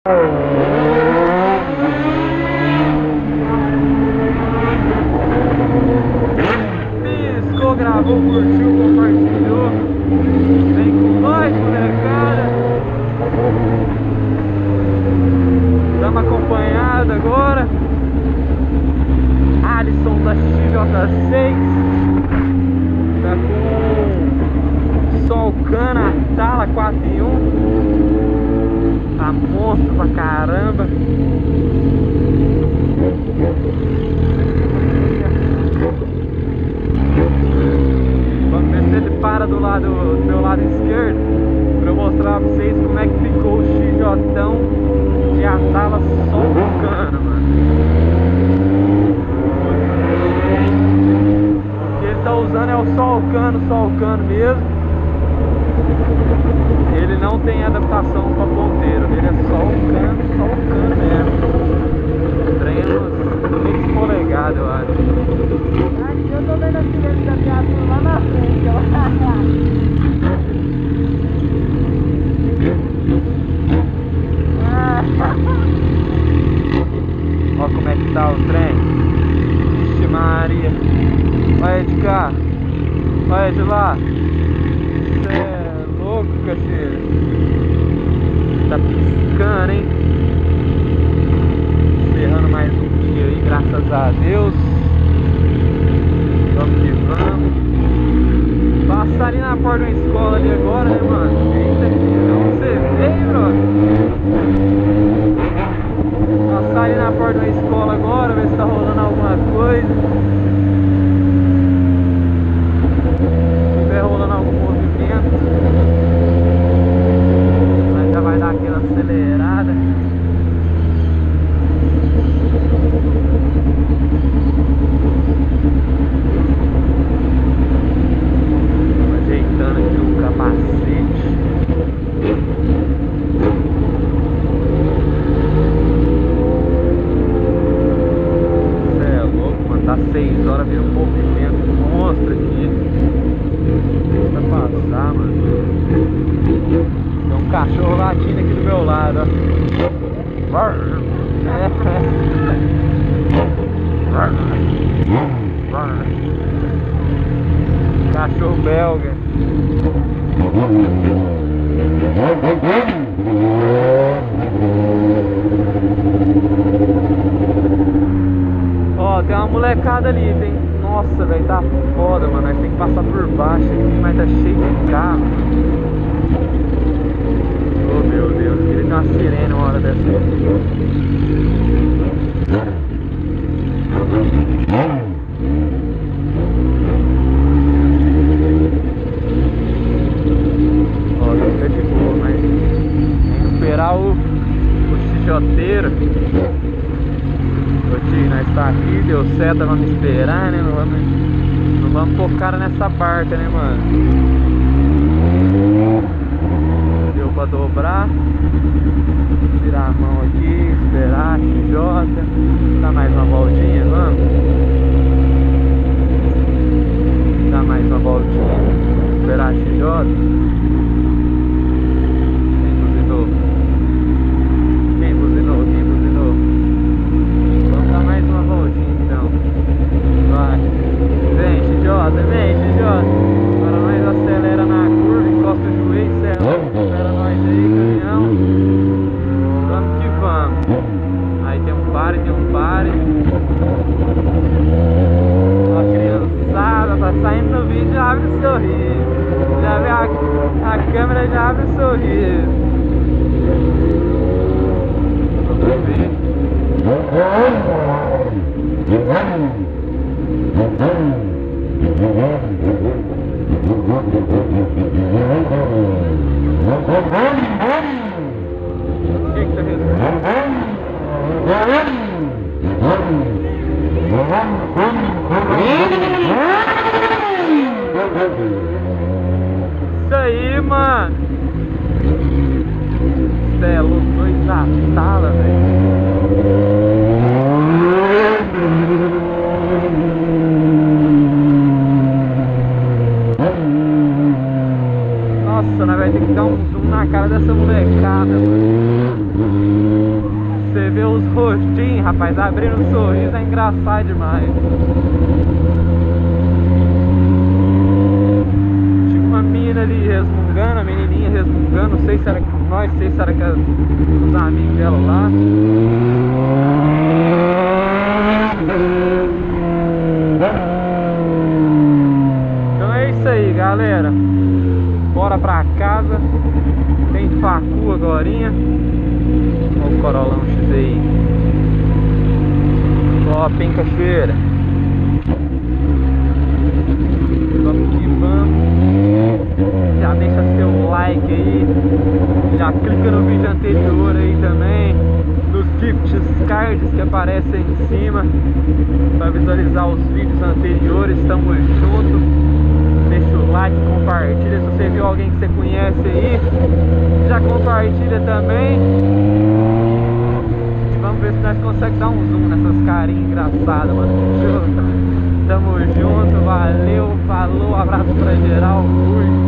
Piscou, gravou, curtiu, compartilhou. Vem com nós, molecada. Estamos acompanhados agora. Alisson da XJ6. Tá com Solcana Tala 4 em 1. Tá monstro pra caramba. Vamos ver se ele para do meu lado esquerdo, pra eu mostrar pra vocês como é que ficou o XJão de Atala Solcana, mano. O que ele tá usando é o Solcano mesmo. Ele não tem adaptação para ponteiro, ele é só o cano mesmo. Treino 6 polegadas, eu acho. Aqui eu tô vendo a silhueta da viatura lá na frente, Olha como é que tá o trem. Vixe Maria. Olha de cá. Olha de lá. Isso é louco, cachê. Tá piscando, hein? Encerrando mais um dia aí, graças a Deus. Vamos que vamos. Passar ali na porta da escola ali agora, né, mano? Eita, não você veio, brother. Passar ali na porta da escola agora, ver se tá rolando alguma coisa. Se tiver rolando algum movimento, mas já vai dar aquela acelerada. Ajeitando aqui o capacete. Cê é louco, mano. Tá 6 horas, vira um movimento monstro aqui. Deixa passar, mano. Tem um cachorro latindo aqui do meu lado, ó. Cachorro belga. Ó, tem uma molecada ali, tem. Nossa, velho, tá foda, mano. Nós tem que passar por baixo aqui, mas tá cheio de carro. Oh, meu Deus, queria ter uma sirene uma hora dessa. Ó, fica de boa, mas tem que esperar o chichoteiro. Ô tio, nós tá aqui, deu seta, vamos esperar, né? Não vamos pôr cara nessa barca, né, mano? Deu pra dobrar. Tirar a mão aqui, esperar, XJ. Dá mais uma voltinha, vamos? Dá mais uma voltinha. Esperar XJ. Quem buzinou? Vamos dar mais uma voltinha então. Vai. Vem, XJ. Agora nós acelera na curva, encosta o joelho, espera nós aí, caminhão. Vamos que vamos. Aí tem um pare. Ó, criançada, tá saindo no vídeo, já abre o sorriso. Já vê a câmera, já abre o sorriso. Vamos ver. O que tá resolvendo? Isso aí, mano. Cê é louco, 2 Atala, velho. Nossa, nós vai ter que dar um zoom na cara dessa molecada, mano. Você vê os rostinhos, rapaz, abrindo um sorriso é engraçado demais. Tinha uma mina ali resmungando, a menininha resmungando, não sei se era com nós, não sei se era com os amigos dela lá. Então é isso aí, galera. Bora pra casa. Tem facu agorinha. Olha o Corolão X aí. Top, hein, cachoeira. Vamos que vamos. Já deixa seu like aí. Já clica no vídeo anterior aí também. Nos gift cards que aparecem em cima, para visualizar os vídeos anteriores. Tamo junto. Deixa o like, compartilha. Se você viu alguém que você conhece aí, já compartilha também. E vamos ver se nós conseguimos dar um zoom nessas carinhas engraçadas, mano. Tamo junto, valeu, falou, abraço pra geral, fui.